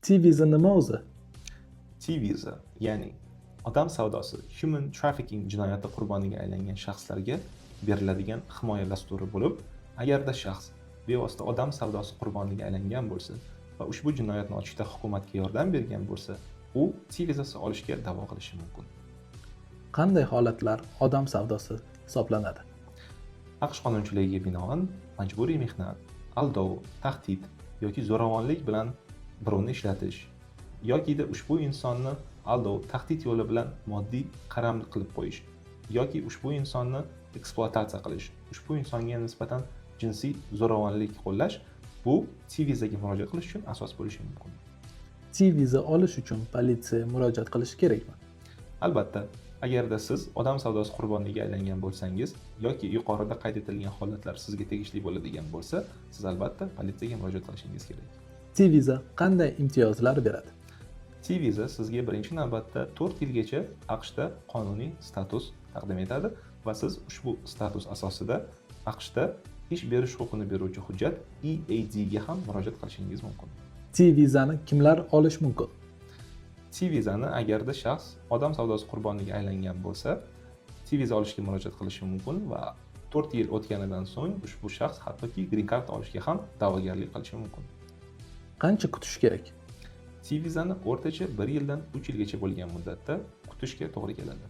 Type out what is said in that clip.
T-viza nima o'zi? T-viza, ya'ni odam savdosi, human trafficking jinoyati qurboniga aylangan shaxslarga beriladigan himoya dasturi bo'lib, agarda shaxs bevosita odam savdosi qurboniga aylangan bo'lsa va ushbu jinoyatni ochishda hukumatga yordam bergan bo'lsa, u T-vizasi olishga da'vo qilishi mumkin. Qanday holatlar odam savdosi hisoblanadi? AQSh qonunchiligiga binoan majburiy mehnat, aldov, tahdid yoki zo'ravonlik bilan birovni ishlatish yokida ushbu insonni aldov, tahdid yo'li bilan moddiy qaramlik qilib qo'yish yoki ushbu insonni ekspluatatsiya qilish, ushbu insonga nisbatan jinsiy zo'ravonlik qo'llash bu T-vizaga murojaat qilish uchun asos bo'lishi mumkin. T-viza olish uchun politsiyaga murojaat qilish kerakmi? Albatta, agarda siz odam savdosi qurboniga aylangan bo'lsangiz yoki yuqorida qayd etilgan holatlar sizga tegishli bo'ladigan bo'lsa, siz albatta politsiyaga murojaat qilishingiz kerak. T-viza qanday imtiyozlar beradi? T-viza sizga birinchi navbatda 4 yilgacha AQShda qonuniy status taqdim etadi va siz ushbu status asosida AQShda ish berish huquqini beruvchi hujjat EAD ga ham murojaat qilishingiz mumkin. T-vizani kimlar olish mumkin? T-vizani agarda shaxs odam savdosi qurboniga aylangan bo'lsa, T-viza olishga murojaat qilishi mumkin va 4 yil o'tganidan so'ng ushbu shaxs hattoki green card olishga ham da'vogarlik qilishi mumkin. Qancha kutish kerak? T-vizani o'rtacha 1 yildan 3 yilgacha bo'lgan muddatda kutishga to'g'ri keladi.